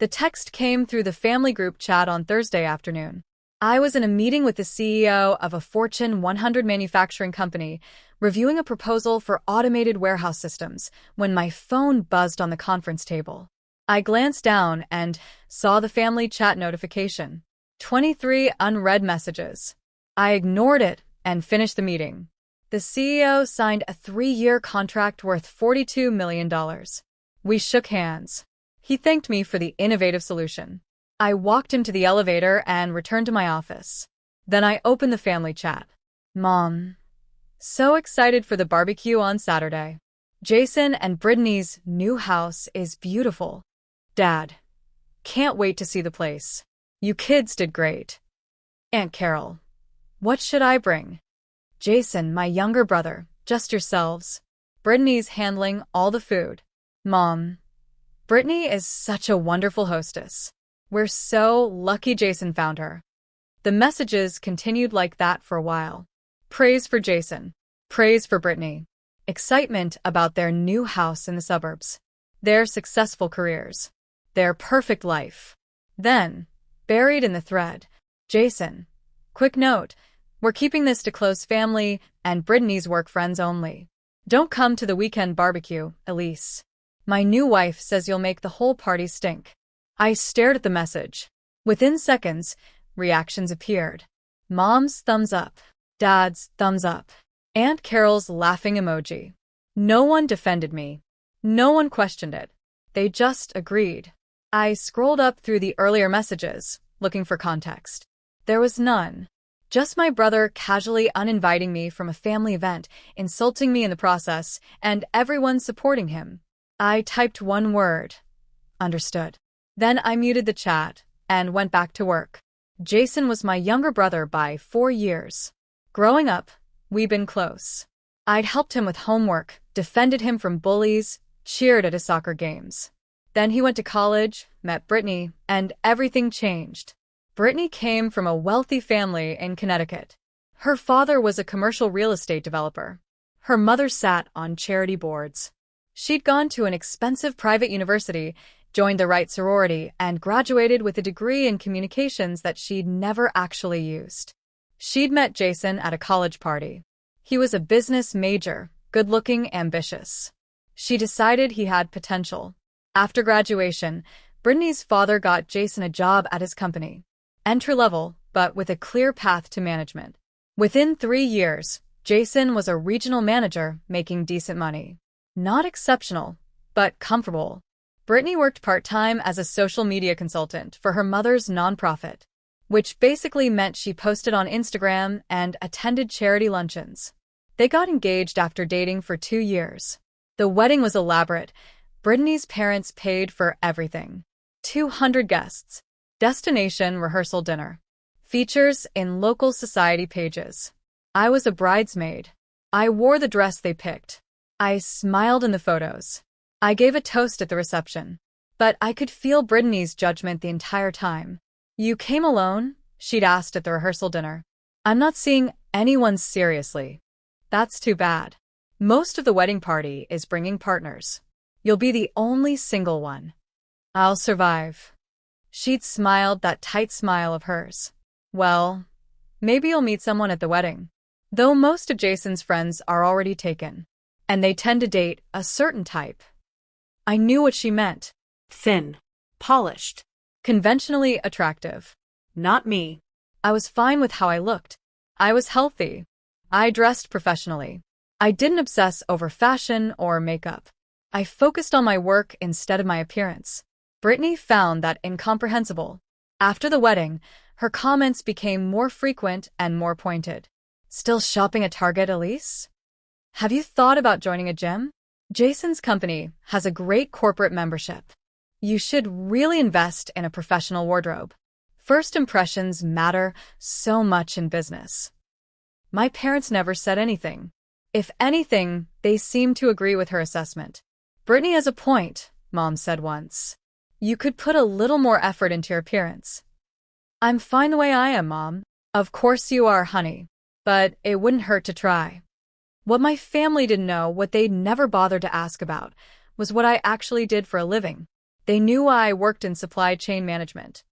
The text came through the family group chat on Thursday afternoon. I was in a meeting with the CEO of a Fortune 100 manufacturing company, reviewing a proposal for automated warehouse systems, when my phone buzzed on the conference table. I glanced down and saw the family chat notification. 23 unread messages. I ignored it and finished the meeting. The CEO signed a 3-year contract worth $42 million. We shook hands. He thanked me for the innovative solution. I walked him to the elevator and returned to my office. Then I opened the family chat. Mom. So excited for the barbecue on Saturday. Jason and Brittany's new house is beautiful. Dad. Can't wait to see the place. You kids did great. Aunt Carol. What should I bring? Jason, my younger brother, just yourselves. Brittany's handling all the food. Mom. Brittany is such a wonderful hostess. We're so lucky Jason found her. The messages continued like that for a while. Praise for Jason. Praise for Brittany. Excitement about their new house in the suburbs. Their successful careers. Their perfect life. Then, buried in the thread, Jason. Quick note. We're keeping this to close family and Brittany's work friends only. Don't come to the weekend barbecue, Elise. My new wife says you'll make the whole party stink. I stared at the message. Within seconds, reactions appeared. Mom's thumbs up. Dad's thumbs up. Aunt Carol's laughing emoji. No one defended me. No one questioned it. They just agreed. I scrolled up through the earlier messages, looking for context. There was none. Just my brother casually uninviting me from a family event, insulting me in the process, and everyone supporting him. I typed one word. Understood. Then I muted the chat and went back to work. Jason was my younger brother by 4 years. Growing up, we'd been close. I'd helped him with homework, defended him from bullies, cheered at his soccer games. Then he went to college, met Brittany, and everything changed. Brittany came from a wealthy family in Connecticut. Her father was a commercial real estate developer. Her mother sat on charity boards. She'd gone to an expensive private university, joined the right sorority, and graduated with a degree in communications that she'd never actually used. She'd met Jason at a college party. He was a business major, good-looking, ambitious. She decided he had potential. After graduation, Brittany's father got Jason a job at his company. Entry-level, but with a clear path to management. Within 3 years, Jason was a regional manager making decent money. Not exceptional, but comfortable. Brittany worked part-time as a social media consultant for her mother's nonprofit, which basically meant she posted on Instagram and attended charity luncheons. They got engaged after dating for 2 years. The wedding was elaborate. Brittany's parents paid for everything. 200 guests. Destination rehearsal dinner. Features in local society pages. I was a bridesmaid. I wore the dress they picked. I smiled in the photos. I gave a toast at the reception. But I could feel Brittany's judgment the entire time. You came alone? She'd asked at the rehearsal dinner. I'm not seeing anyone seriously. That's too bad. Most of the wedding party is bringing partners. You'll be the only single one. I'll survive. She'd smiled that tight smile of hers. Well, maybe you'll meet someone at the wedding. Though most of Jason's friends are already taken. And they tend to date a certain type. I knew what she meant. Thin. Polished. Conventionally attractive. Not me. I was fine with how I looked. I was healthy. I dressed professionally. I didn't obsess over fashion or makeup. I focused on my work instead of my appearance. Brittany found that incomprehensible. After the wedding, her comments became more frequent and more pointed. Still shopping at Target, Elise? Have you thought about joining a gym? Jason's company has a great corporate membership. You should really invest in a professional wardrobe. First impressions matter so much in business. My parents never said anything. If anything, they seemed to agree with her assessment. Brittany has a point, Mom said once. You could put a little more effort into your appearance. I'm fine the way I am, Mom. Of course you are, honey. But it wouldn't hurt to try. What my family didn't know, what they'd never bothered to ask about, was what I actually did for a living. They knew I worked in supply chain management.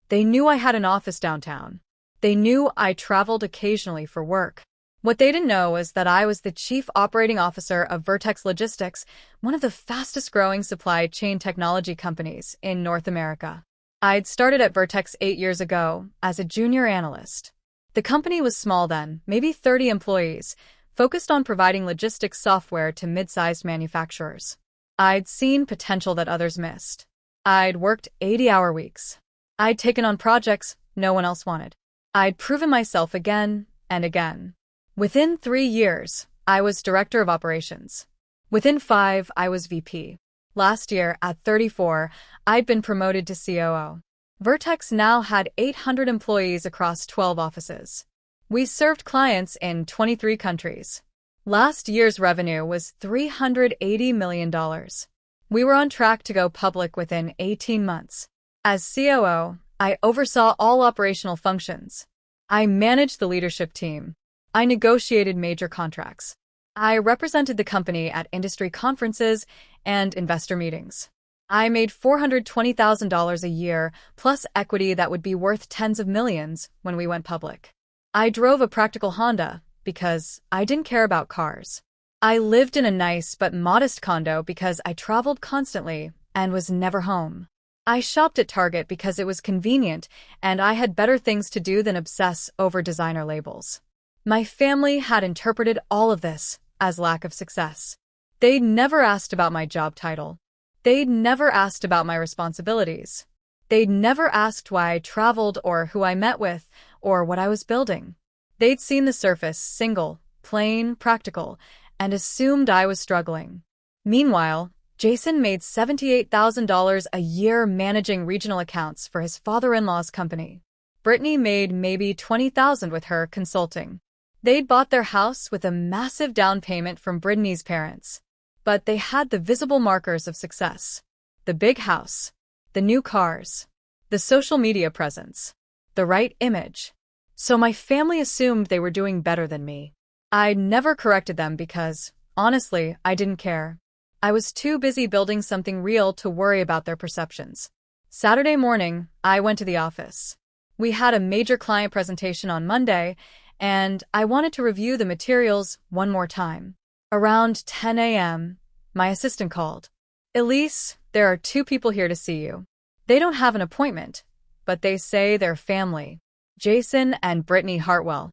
They knew I had an office downtown. They knew I traveled occasionally for work. What they didn't know is that I was the chief operating officer of Vertex Logistics, one of the fastest-growing supply chain technology companies in North America. I'd started at Vertex 8 years ago as a junior analyst. The company was small then, maybe 30 employees, focused on providing logistics software to mid-sized manufacturers. I'd seen potential that others missed. I'd worked 80-hour weeks. I'd taken on projects no one else wanted. I'd proven myself again and again. Within 3 years, I was director of operations. Within 5, I was VP. Last year, at 34, I'd been promoted to COO. Vertex now had 800 employees across 12 offices. We served clients in 23 countries. Last year's revenue was $380 million. We were on track to go public within 18 months. As COO, I oversaw all operational functions. I managed the leadership team. I negotiated major contracts. I represented the company at industry conferences and investor meetings. I made $420,000 a year, plus equity that would be worth tens of millions when we went public. I drove a practical Honda because I didn't care about cars. I lived in a nice but modest condo because I traveled constantly and was never home. I shopped at Target because it was convenient and I had better things to do than obsess over designer labels. My family had interpreted all of this as lack of success. They'd never asked about my job title. They'd never asked about my responsibilities. They'd never asked why I traveled or who I met with or what I was building. They'd seen the surface, single, plain, practical, and assumed I was struggling. Meanwhile, Jason made $78,000 a year managing regional accounts for his father-in-law's company. Brittany made maybe $20,000 with her consulting. They'd bought their house with a massive down payment from Brittany's parents. But they had the visible markers of success. The big house, the new cars, the social media presence, the right image. So my family assumed they were doing better than me. I never corrected them because, honestly, I didn't care. I was too busy building something real to worry about their perceptions. Saturday morning, I went to the office. We had a major client presentation on Monday, and I wanted to review the materials one more time. Around 10 a.m., my assistant called. "Elise, there are 2 people here to see you. They don't have an appointment, but they say they're family. Jason and Brittany Hartwell."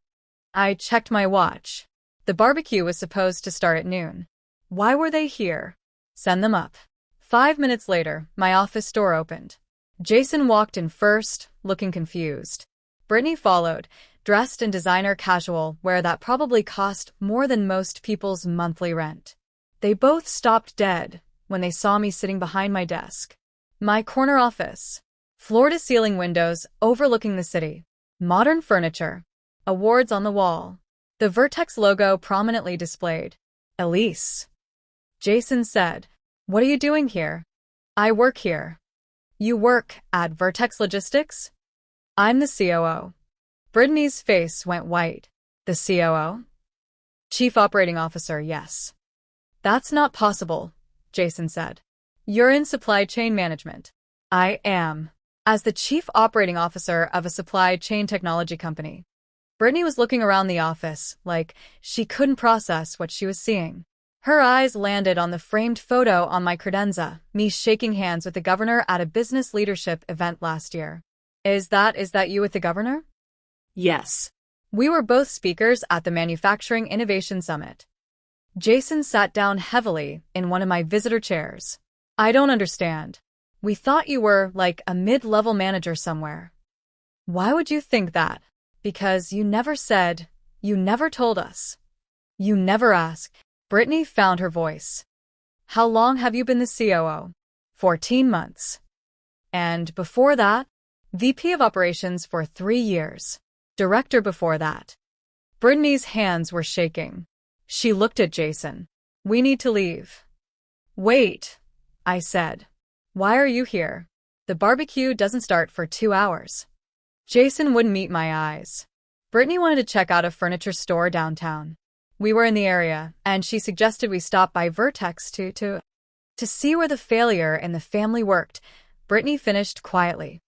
I checked my watch. The barbecue was supposed to start at noon. Why were they here? Send them up. 5 minutes later, my office door opened. Jason walked in first, looking confused. Brittany followed, dressed in designer casual wear that probably cost more than most people's monthly rent. They both stopped dead when they saw me sitting behind my desk. My corner office. Floor-to-ceiling windows overlooking the city. Modern furniture. Awards on the wall. The Vertex logo prominently displayed. "Elise." Jason said, "What are you doing here?" "I work here." "You work at Vertex Logistics?" "I'm the COO." Brittany's face went white. "The COO?" "Chief Operating Officer, yes." "That's not possible," Jason said. "You're in supply chain management." "I am. As the Chief Operating Officer of a supply chain technology company." Brittany was looking around the office like she couldn't process what she was seeing. Her eyes landed on the framed photo on my credenza, me shaking hands with the governor at a business leadership event last year. Is that you with the governor?" Yes. "We were both speakers at the Manufacturing Innovation Summit." Jason sat down heavily in one of my visitor chairs. "I don't understand. We thought you were like a mid-level manager somewhere." "Why would you think that?" "Because you never said, you never told us. You never asked." Brittany found her voice. "How long have you been the COO?" 14 months. "And before that?" "VP of Operations for 3 years. Director before that." Brittany's hands were shaking. She looked at Jason. "We need to leave." "Wait," I said. "Why are you here? The barbecue doesn't start for 2 hours." Jason wouldn't meet my eyes. Brittany wanted to check out a furniture store downtown. We were in the area, and she suggested we stop by Vertex to To see where the failure in the family worked, Brittany finished quietly.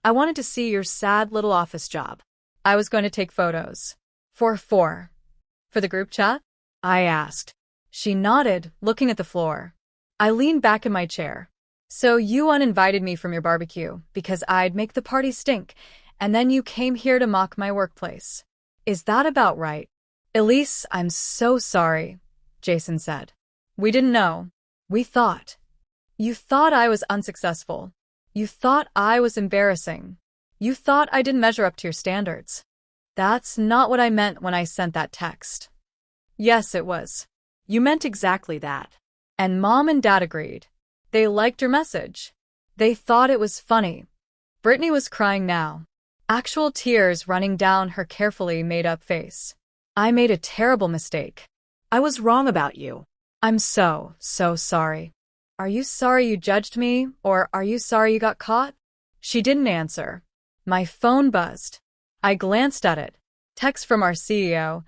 I wanted to see your sad little office job. I was going to take photos. For the group chat? I asked. She nodded, looking at the floor. I leaned back in my chair. So you uninvited me from your barbecue because I'd make the party stink, and then you came here to mock my workplace. Is that about right? Elise, I'm so sorry, Jason said. We didn't know. We thought. You thought I was unsuccessful. You thought I was embarrassing. You thought I didn't measure up to your standards. That's not what I meant when I sent that text. Yes, it was. You meant exactly that. And Mom and Dad agreed. They liked your message. They thought it was funny. Brittany was crying now, actual tears running down her carefully made-up face. I made a terrible mistake. I was wrong about you. I'm so sorry. Are you sorry you judged me, or are you sorry you got caught? She didn't answer. My phone buzzed. I glanced at it. Text from our CEO.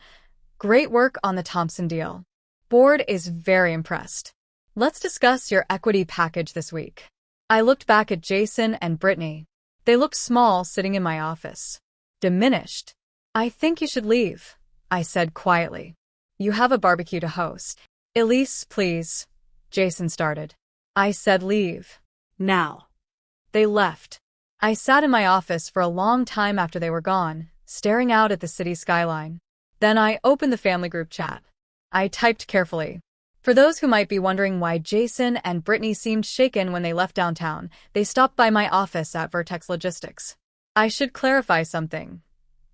Great work on the Thompson deal. Board is very impressed. Let's discuss your equity package this week. I looked back at Jason and Brittany. They looked small sitting in my office. Diminished. I think you should leave, I said quietly. You have a barbecue to host. Elise, please. Jason started. I said leave. Now. They left. I sat in my office for a long time after they were gone, staring out at the city skyline. Then I opened the family group chat. I typed carefully. For those who might be wondering why Jason and Brittany seemed shaken when they left downtown, they stopped by my office at Vertex Logistics. I should clarify something.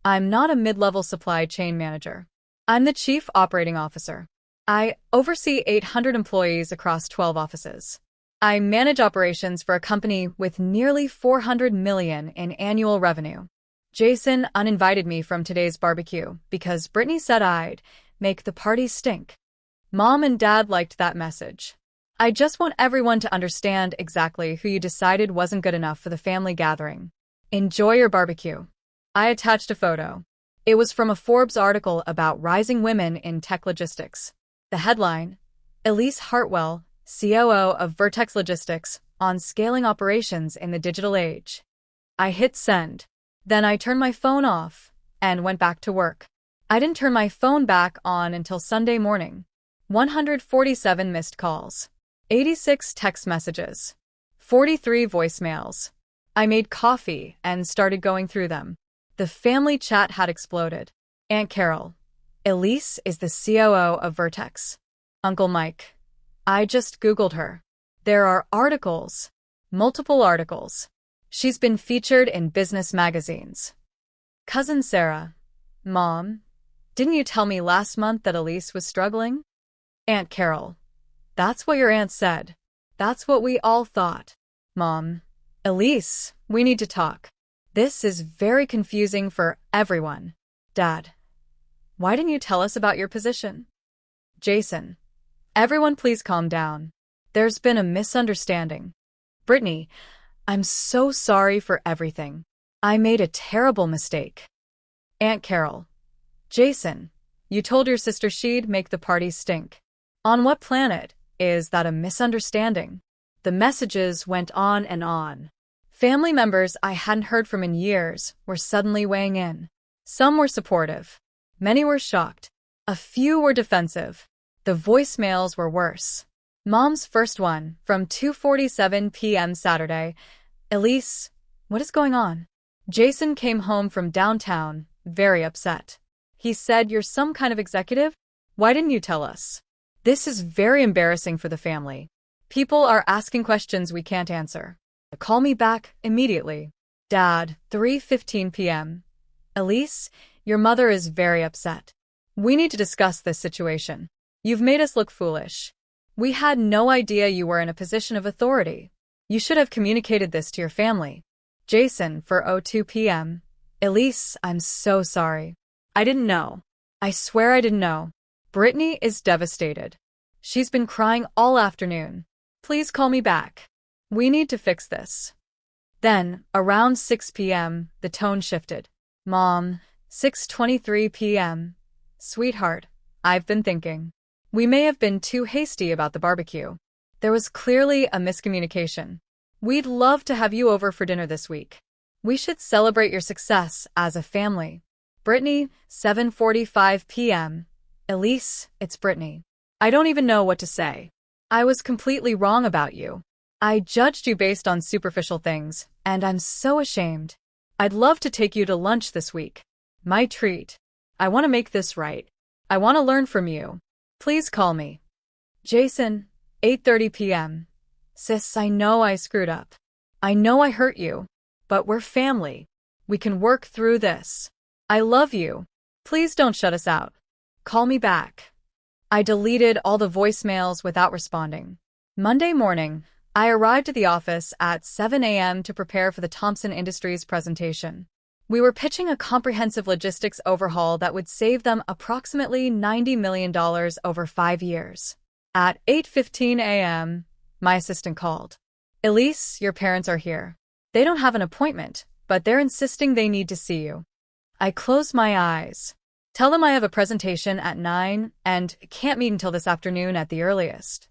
I'm not a mid-level supply chain manager. I'm the Chief Operating Officer. I oversee 800 employees across 12 offices. I manage operations for a company with nearly $400 million in annual revenue. Jason uninvited me from today's barbecue because Brittany said I'd make the party stink. Mom and Dad liked that message. I just want everyone to understand exactly who you decided wasn't good enough for the family gathering. Enjoy your barbecue. I attached a photo. It was from a Forbes article about rising women in tech logistics. The headline, Elise Hartwell, COO of Vertex Logistics, on scaling operations in the digital age. I hit send. Then I turned my phone off and went back to work. I didn't turn my phone back on until Sunday morning. 147 missed calls, 86 text messages, 43 voicemails. I made coffee and started going through them. The family chat had exploded. Aunt Carol. Elise is the COO of Vertex. Uncle Mike. I just Googled her. There are articles. Multiple articles. She's been featured in business magazines. Cousin Sarah. Mom, didn't you tell me last month that Elise was struggling? Aunt Carol. That's what your aunt said. That's what we all thought. Mom. Elise, we need to talk. This is very confusing for everyone. Dad. Why didn't you tell us about your position? Jason. Everyone please calm down. There's been a misunderstanding. Brittany, I'm so sorry for everything. I made a terrible mistake. Aunt Carol. Jason, you told your sister she'd make the party stink. On what planet is that a misunderstanding? The messages went on and on. Family members I hadn't heard from in years were suddenly weighing in. Some were supportive. Many were shocked. A few were defensive. The voicemails were worse. Mom's first one, from 2:47 p.m. Saturday. Elise, what is going on? Jason came home from downtown, very upset. He said, you're some kind of executive? Why didn't you tell us? This is very embarrassing for the family. People are asking questions we can't answer. Call me back immediately. Dad, 3:15 p.m. Elise, your mother is very upset. We need to discuss this situation. You've made us look foolish. We had no idea you were in a position of authority. You should have communicated this to your family. Jason, for 02 p.m. Elise, I'm so sorry. I didn't know. I swear I didn't know. Brittany is devastated. She's been crying all afternoon. Please call me back. We need to fix this. Then, around 6 p.m., the tone shifted. Mom, 6:23 p.m. Sweetheart, I've been thinking. We may have been too hasty about the barbecue. There was clearly a miscommunication. We'd love to have you over for dinner this week. We should celebrate your success as a family. Brittany, 7:45 p.m. Elise, it's Brittany. I don't even know what to say. I was completely wrong about you. I judged you based on superficial things, and I'm so ashamed. I'd love to take you to lunch this week. My treat. I want to make this right. I want to learn from you. Please call me. Jason, 8:30 p.m. Sis, I know I screwed up. I know I hurt you. But we're family. We can work through this. I love you. Please don't shut us out. Call me back. I deleted all the voicemails without responding. Monday morning, I arrived at the office at 7 a.m. to prepare for the Thompson Industries presentation. We were pitching a comprehensive logistics overhaul that would save them approximately $90 million over 5 years. At 8:15 a.m., my assistant called. Elise, your parents are here. They don't have an appointment, but they're insisting they need to see you. I closed my eyes. Tell them I have a presentation at 9 and can't meet until this afternoon at the earliest.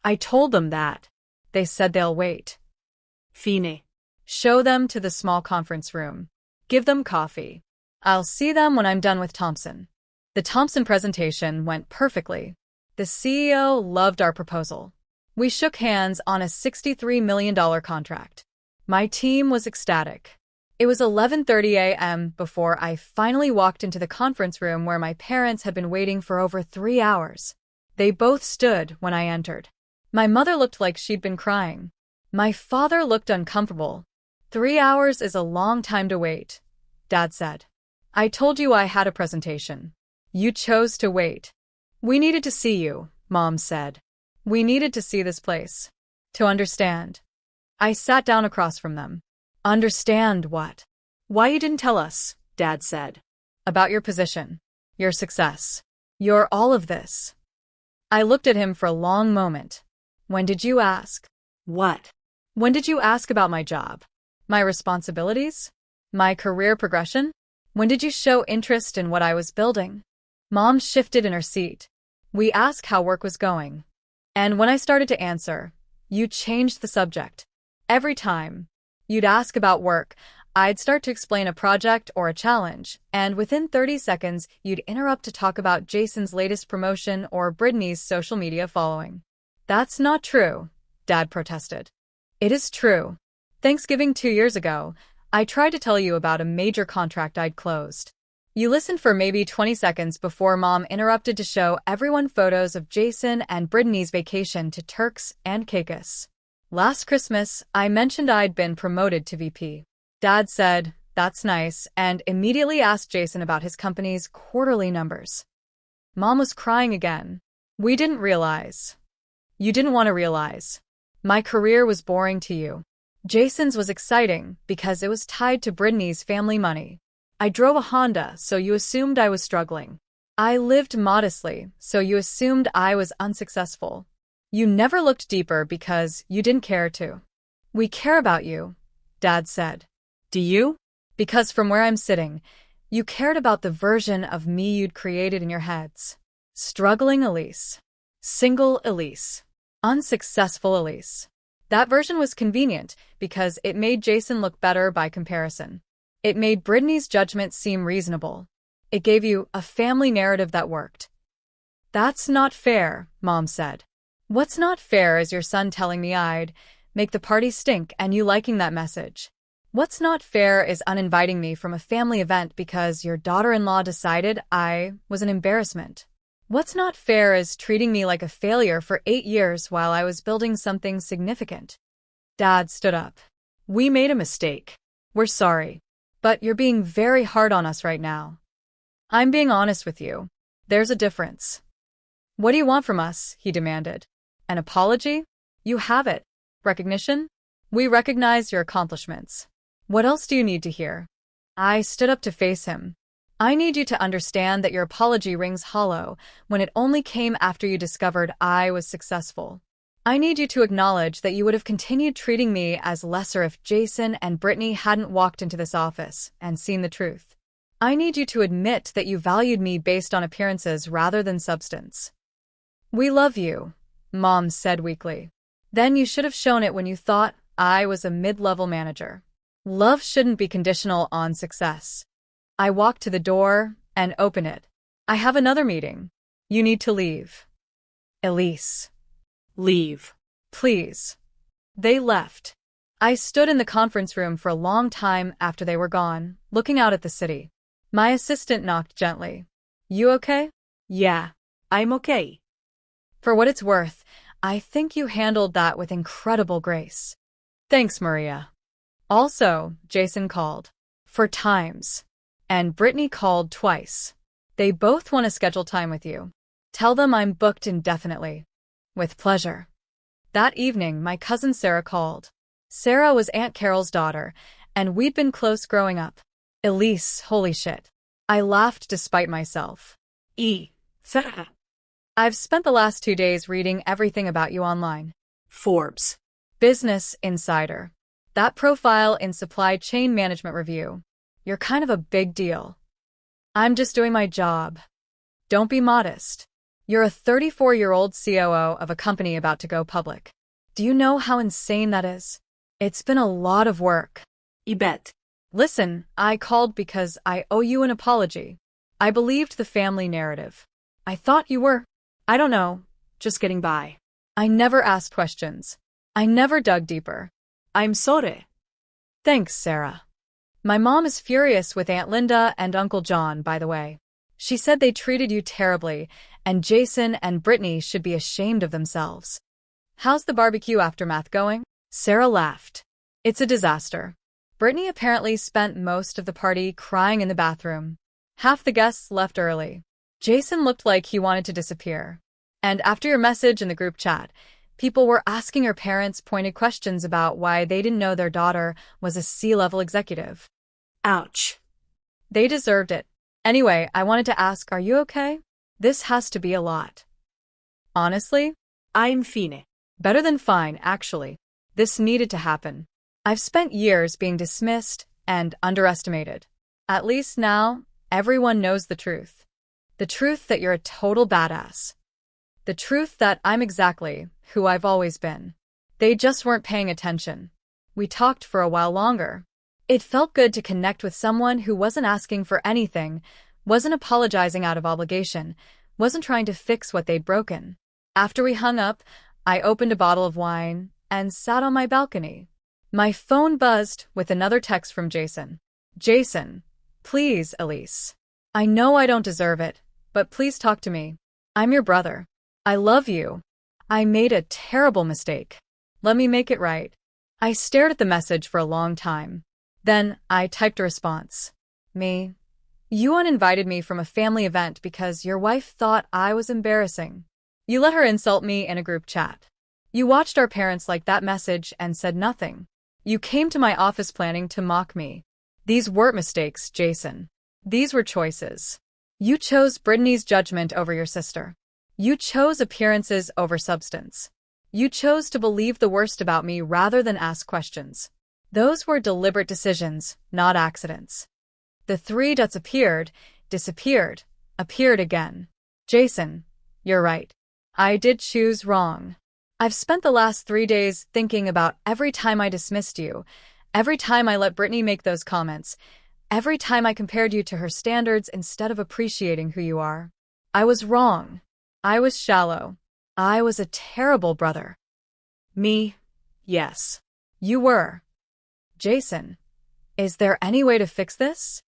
I told them that. They said they'll wait. Fine. Show them to the small conference room. Give them coffee. I'll see them when I'm done with Thompson. The Thompson presentation went perfectly. The CEO loved our proposal. We shook hands on a $63 million contract. My team was ecstatic. It was 11:30 a.m. before I finally walked into the conference room where my parents had been waiting for over 3 hours. They both stood when I entered. My mother looked like she'd been crying. My father looked uncomfortable. 3 hours is a long time to wait, Dad said. I told you I had a presentation. You chose to wait. We needed to see you, Mom said. We needed to see this place. To understand. I sat down across from them. Understand what? Why you didn't tell us, Dad said. About your position. Your success. Your all of this. I looked at him for a long moment. When did you ask? What? When did you ask about my job? My responsibilities? My career progression? When did you show interest in what I was building? Mom shifted in her seat. We asked how work was going. And when I started to answer, you changed the subject. Every time you'd ask about work, I'd start to explain a project or a challenge, and within 30 seconds, you'd interrupt to talk about Jason's latest promotion or Brittany's social media following. That's not true, Dad protested. It is true. Thanksgiving 2 years ago, I tried to tell you about a major contract I'd closed. You listened for maybe 20 seconds before Mom interrupted to show everyone photos of Jason and Brittany's vacation to Turks and Caicos. Last Christmas, I mentioned I'd been promoted to VP. Dad said, "That's nice," and immediately asked Jason about his company's quarterly numbers. Mom was crying again. We didn't realize. You didn't want to realize. My career was boring to you. Jason's was exciting because it was tied to Brittany's family money. I drove a Honda, so you assumed I was struggling. I lived modestly, so you assumed I was unsuccessful. You never looked deeper because you didn't care to. We care about you, Dad said. Do you? Because from where I'm sitting, you cared about the version of me you'd created in your heads. Struggling Elise. Single Elise. Unsuccessful Elise. That version was convenient because it made Jason look better by comparison. It made Brittany's judgment seem reasonable. It gave you a family narrative that worked. That's not fair, Mom said. What's not fair is your son telling me I'd make the party stink and you liking that message. What's not fair is uninviting me from a family event because your daughter-in-law decided I was an embarrassment. What's not fair is treating me like a failure for 8 years while I was building something significant. Dad stood up. We made a mistake. We're sorry. But you're being very hard on us right now. I'm being honest with you. There's a difference. What do you want from us? He demanded. An apology? You have it. Recognition? We recognize your accomplishments. What else do you need to hear? I stood up to face him. I need you to understand that your apology rings hollow when it only came after you discovered I was successful. I need you to acknowledge that you would have continued treating me as lesser if Jason and Brittany hadn't walked into this office and seen the truth. I need you to admit that you valued me based on appearances rather than substance. We love you, Mom said weakly. Then you should have shown it when you thought I was a mid-level manager. Love shouldn't be conditional on success. I walked to the door and opened it. I have another meeting. You need to leave. Elise. Leave. Please. They left. I stood in the conference room for a long time after they were gone, looking out at the city. My assistant knocked gently. You okay? Yeah, I'm okay. For what it's worth, I think you handled that with incredible grace. Thanks, Maria. Also, Jason called. 4 times. And Brittany called twice. They both want to schedule time with you. Tell them I'm booked indefinitely. With pleasure. That evening, my cousin Sarah called. Sarah was Aunt Carol's daughter, and we'd been close growing up. Elise, holy shit. I laughed despite myself. Sarah. I've spent the last 2 days reading everything about you online. Forbes. Business Insider. That profile in Supply Chain Management Review. You're kind of a big deal. I'm just doing my job. Don't be modest. You're a 34-year-old COO of a company about to go public. Do you know how insane that is? It's been a lot of work. I bet. Listen, I called because I owe you an apology. I believed the family narrative. I thought you were, I don't know, just getting by. I never asked questions. I never dug deeper. I'm sorry. Thanks, Sarah. My mom is furious with Aunt Linda and Uncle John, by the way. She said they treated you terribly, and Jason and Brittany should be ashamed of themselves. How's the barbecue aftermath going? Sarah laughed. It's a disaster. Brittany apparently spent most of the party crying in the bathroom. Half the guests left early. Jason looked like he wanted to disappear. And after your message in the group chat, people were asking her parents pointed questions about why they didn't know their daughter was a C-level executive. Ouch. They deserved it. Anyway, I wanted to ask, are you okay? This has to be a lot. Honestly? I'm fine. Better than fine, actually. This needed to happen. I've spent years being dismissed and underestimated. At least now, everyone knows the truth. The truth that you're a total badass. The truth that I'm exactly who I've always been. They just weren't paying attention. We talked for a while longer. It felt good to connect with someone who wasn't asking for anything, wasn't apologizing out of obligation, wasn't trying to fix what they'd broken. After we hung up, I opened a bottle of wine and sat on my balcony. My phone buzzed with another text from Jason. Jason, please, Elise. I know I don't deserve it, but please talk to me. I'm your brother. I love you. I made a terrible mistake. Let me make it right. I stared at the message for a long time. Then I typed a response. Me. You uninvited me from a family event because your wife thought I was embarrassing. You let her insult me in a group chat. You watched our parents like that message and said nothing. You came to my office planning to mock me. These weren't mistakes, Jason. These were choices. You chose Brittany's judgment over your sister. You chose appearances over substance. You chose to believe the worst about me rather than ask questions. Those were deliberate decisions, not accidents. The 3 dots appeared, disappeared, appeared again. Jason, you're right. I did choose wrong. I've spent the last 3 days thinking about every time I dismissed you, every time I let Brittany make those comments, every time I compared you to her standards instead of appreciating who you are. I was wrong. I was shallow. I was a terrible brother. Me? Yes. You were. Jason, is there any way to fix this?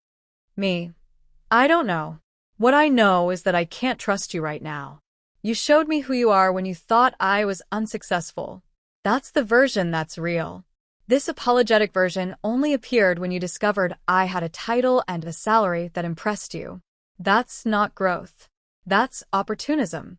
Me. I don't know. What I know is that I can't trust you right now. You showed me who you are when you thought I was unsuccessful. That's the version that's real. This apologetic version only appeared when you discovered I had a title and a salary that impressed you. That's not growth. That's opportunism.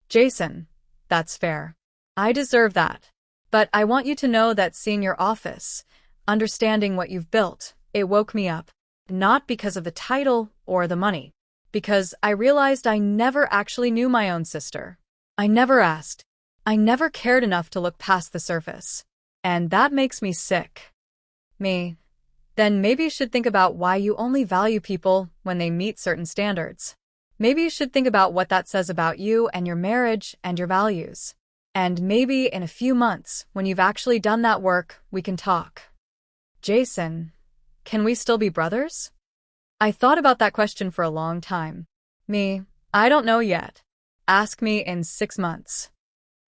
Jason, that's fair. I deserve that. But I want you to know that seeing your office, understanding what you've built, it woke me up. Not because of the title or the money. Because I realized I never actually knew my own sister. I never asked. I never cared enough to look past the surface. And that makes me sick. Me. Then maybe you should think about why you only value people when they meet certain standards. Maybe you should think about what that says about you and your marriage and your values. And maybe in a few months, when you've actually done that work, we can talk. Jason, can we still be brothers? I thought about that question for a long time. I don't know yet. Ask me in 6 months.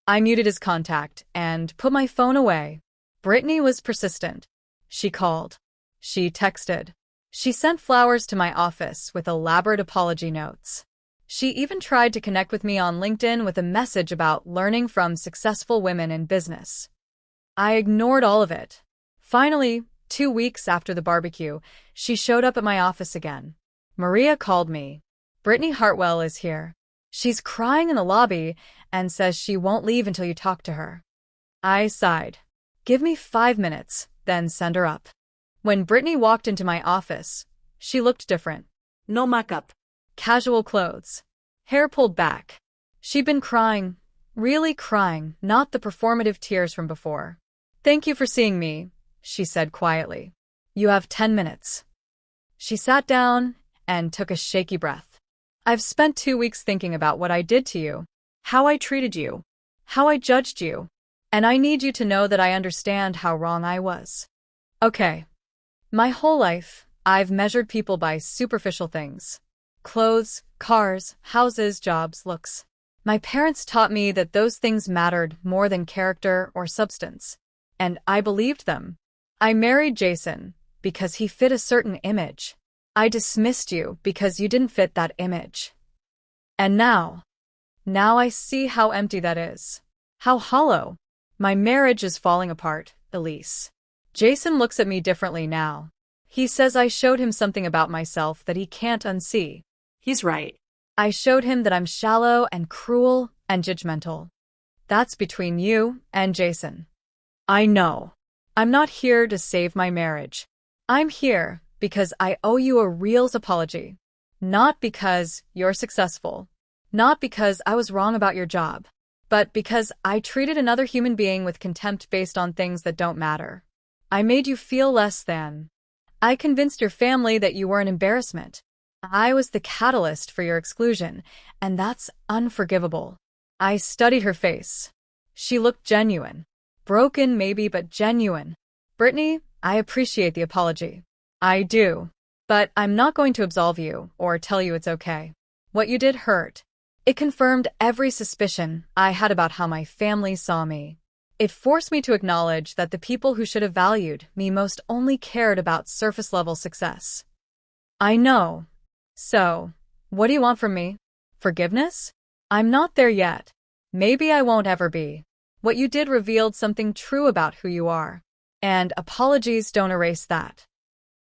I muted his contact and put my phone away. Brittany was persistent. She called. She texted. She sent flowers to my office with elaborate apology notes. She even tried to connect with me on LinkedIn with a message about learning from successful women in business. I ignored all of it. Finally, 2 weeks after the barbecue, she showed up at my office again. Maria called me. Brittany Hartwell is here. She's crying in the lobby and says she won't leave until you talk to her. I sighed. Give me 5 minutes, then send her up. When Brittany walked into my office, she looked different. No makeup. Casual clothes. Hair pulled back. She'd been crying, really crying, not the performative tears from before. Thank you for seeing me, she said quietly. You have 10 minutes. She sat down and took a shaky breath. I've spent 2 weeks thinking about what I did to you, how I treated you, how I judged you, and I need you to know that I understand how wrong I was. Okay. My whole life, I've measured people by superficial things. Clothes, cars, houses, jobs, looks. My parents taught me that those things mattered more than character or substance. And I believed them. I married Jason because he fit a certain image. I dismissed you because you didn't fit that image. And now I see how empty that is. How hollow. My marriage is falling apart, Elise. Jason looks at me differently now. He says I showed him something about myself that he can't unsee. He's right. I showed him that I'm shallow and cruel and judgmental. That's between you and Jason. I know. I'm not here to save my marriage. I'm here because I owe you a real apology. Not because you're successful. Not because I was wrong about your job. But because I treated another human being with contempt based on things that don't matter. I made you feel less than. I convinced your family that you were an embarrassment. I was the catalyst for your exclusion, and that's unforgivable. I studied her face. She looked genuine. Broken maybe, but genuine. Brittany, I appreciate the apology. I do. But I'm not going to absolve you or tell you it's okay. What you did hurt. It confirmed every suspicion I had about how my family saw me. It forced me to acknowledge that the people who should have valued me most only cared about surface-level success. I know. So, what do you want from me? Forgiveness? I'm not there yet. Maybe I won't ever be. What you did revealed something true about who you are. And apologies don't erase that.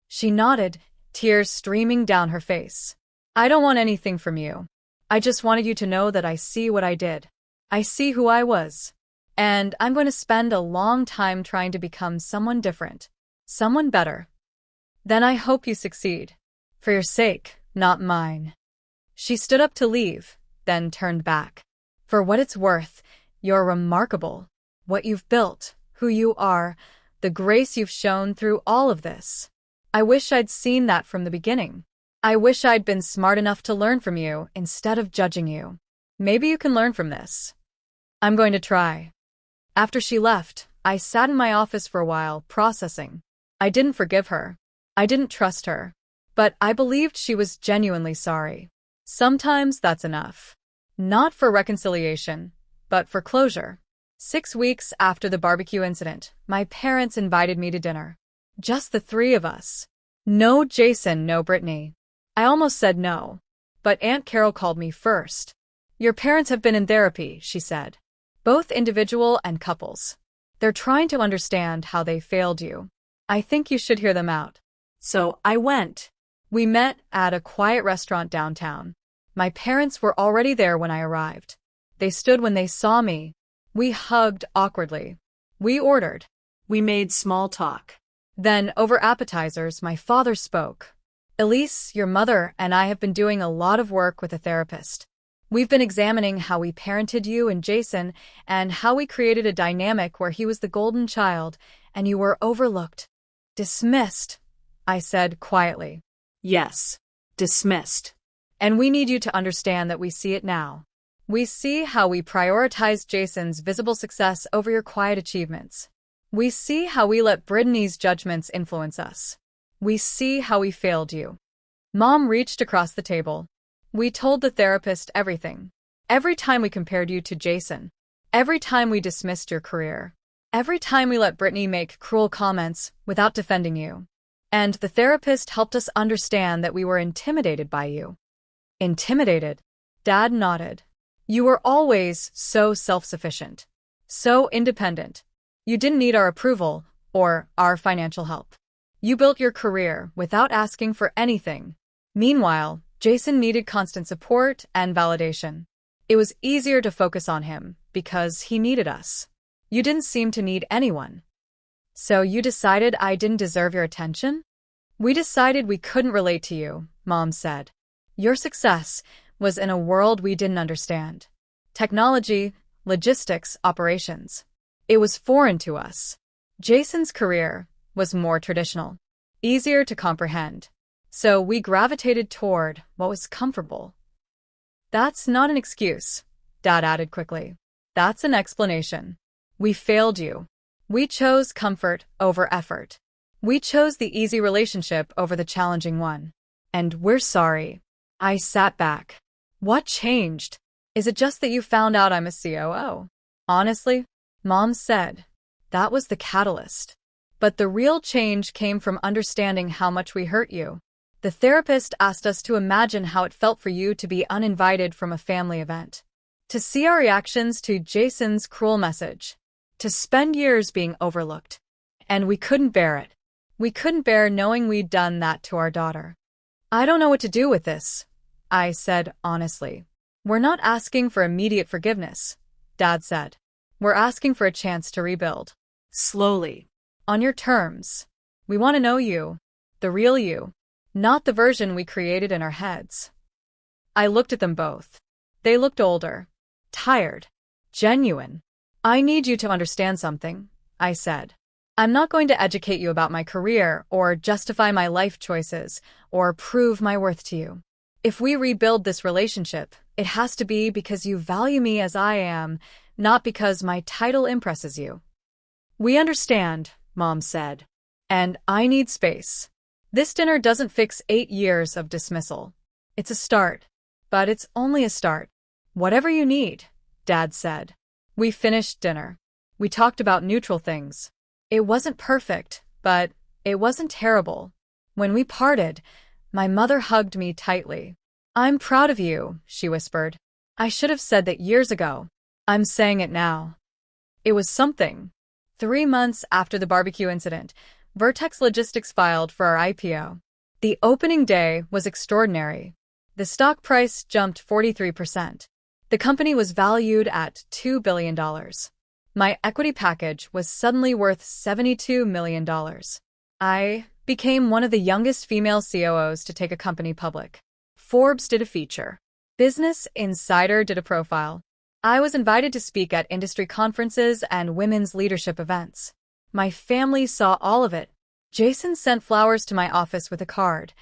She nodded, tears streaming down her face. I don't want anything from you. I just wanted you to know that I see what I did. I see who I was. And I'm going to spend a long time trying to become someone different. Someone better. Then I hope you succeed. For your sake, not mine. She stood up to leave, then turned back. For what it's worth, you're remarkable. What you've built, who you are, the grace you've shown through all of this. I wish I'd seen that from the beginning. I wish I'd been smart enough to learn from you instead of judging you. Maybe you can learn from this. I'm going to try. After she left, I sat in my office for a while, processing. I didn't forgive her. I didn't trust her. But I believed she was genuinely sorry. Sometimes that's enough. Not for reconciliation, but for closure. 6 weeks after the barbecue incident, my parents invited me to dinner. Just the 3 of us. No Jason, no Brittany. I almost said no. But Aunt Carol called me first. Your parents have been in therapy, she said. Both individual and couples. They're trying to understand how they failed you. I think you should hear them out. So I went. We met at a quiet restaurant downtown. My parents were already there when I arrived. They stood when they saw me. We hugged awkwardly. We ordered. We made small talk. Then, over appetizers, my father spoke. Elise, your mother and I have been doing a lot of work with a therapist. We've been examining how we parented you and Jason and how we created a dynamic where he was the golden child and you were overlooked. Dismissed, I said quietly. Yes, dismissed. And we need you to understand that we see it now. We see how we prioritized Jason's visible success over your quiet achievements. We see how we let Brittany's judgments influence us. We see how we failed you. Mom reached across the table. We told the therapist everything. Every time we compared you to Jason. Every time we dismissed your career. Every time we let Brittany make cruel comments without defending you. And the therapist helped us understand that we were intimidated by you. Intimidated? Dad nodded. You were always so self-sufficient. So independent. You didn't need our approval or our financial help. You built your career without asking for anything. Meanwhile, Jason needed constant support and validation. It was easier to focus on him because he needed us. You didn't seem to need anyone. So you decided I didn't deserve your attention? We decided we couldn't relate to you, Mom said. Your success was in a world we didn't understand. Technology, logistics, operations. It was foreign to us. Jason's career was more traditional, easier to comprehend. So we gravitated toward what was comfortable. That's not an excuse, Dad added quickly. That's an explanation. We failed you. We chose comfort over effort. We chose the easy relationship over the challenging one. And we're sorry. I sat back. What changed? Is it just that you found out I'm a COO? Honestly, Mom said, that was the catalyst. But the real change came from understanding how much we hurt you. The therapist asked us to imagine how it felt for you to be uninvited from a family event. To see our reactions to Jason's cruel message. To spend years being overlooked. And we couldn't bear it. We couldn't bear knowing we'd done that to our daughter. I don't know what to do with this, I said honestly. We're not asking for immediate forgiveness, Dad said. We're asking for a chance to rebuild. Slowly. On your terms. We want to know you. The real you. Not the version we created in our heads. I looked at them both. They looked older. Tired. Genuine. I need you to understand something, I said. I'm not going to educate you about my career or justify my life choices or prove my worth to you. If we rebuild this relationship, it has to be because you value me as I am, not because my title impresses you. We understand, Mom said. And I need space. This dinner doesn't fix 8 years of dismissal. It's a start. But it's only a start. Whatever you need, Dad said. We finished dinner. We talked about neutral things. It wasn't perfect, but it wasn't terrible. When we parted, my mother hugged me tightly. I'm proud of you, she whispered. I should have said that years ago. I'm saying it now. It was something. 3 months after the barbecue incident, Vertex Logistics filed for our IPO. The opening day was extraordinary. The stock price jumped 43%. The company was valued at $2 billion. My equity package was suddenly worth $72 million. I became one of the youngest female COOs to take a company public. Forbes did a feature. Business Insider did a profile. I was invited to speak at industry conferences and women's leadership events. My family saw all of it. Jason sent flowers to my office with a card.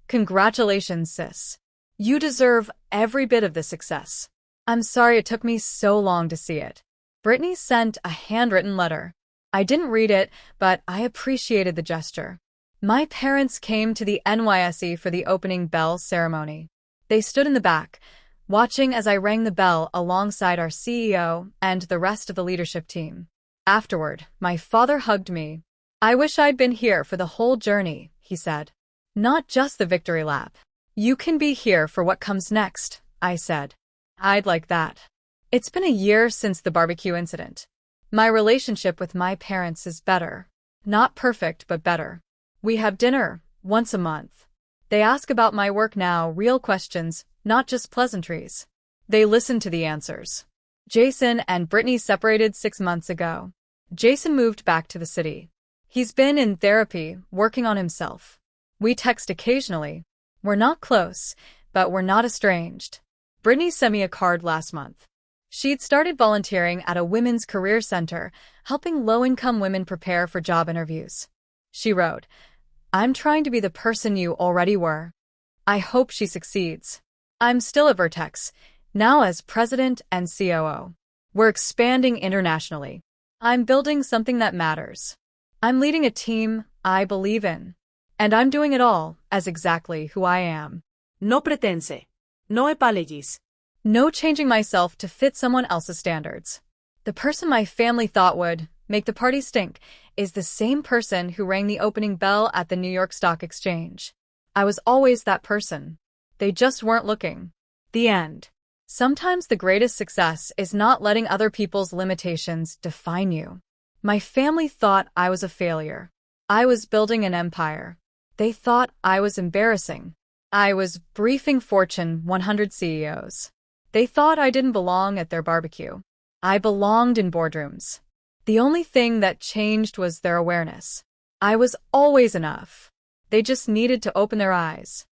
Congratulations, sis. You deserve every bit of the success. I'm sorry it took me so long to see it. Brittany sent a handwritten letter. I didn't read it, but I appreciated the gesture. My parents came to the NYSE for the opening bell ceremony. They stood in the back, watching as I rang the bell alongside our CEO and the rest of the leadership team. Afterward, my father hugged me. I wish I'd been here for the whole journey, he said. Not just the victory lap. You can be here for what comes next, I said. I'd like that. It's been a year since the barbecue incident. My relationship with my parents is better. Not perfect, but better. We have dinner once a month. They ask about my work now, real questions, not just pleasantries. They listen to the answers. Jason and Brittany separated 6 months ago. Jason moved back to the city. He's been in therapy, working on himself. We text occasionally. We're not close, but we're not estranged. Brittany sent me a card last month. She'd started volunteering at a women's career center, helping low-income women prepare for job interviews. She wrote, I'm trying to be the person you already were. I hope she succeeds. I'm still at Vertex, Now as president and COO, we're expanding internationally. I'm building something that matters. I'm leading a team I believe in. And I'm doing it all as exactly who I am. No pretense. No apologies. No changing myself to fit someone else's standards. The person my family thought would make the party stink is the same person who rang the opening bell at the New York Stock Exchange. I was always that person. They just weren't looking. The end. Sometimes the greatest success is not letting other people's limitations define you. My family thought I was a failure. I was building an empire. They thought I was embarrassing. I was briefing Fortune 100 CEOs. They thought I didn't belong at their barbecue. I belonged in boardrooms. The only thing that changed was their awareness. I was always enough. They just needed to open their eyes.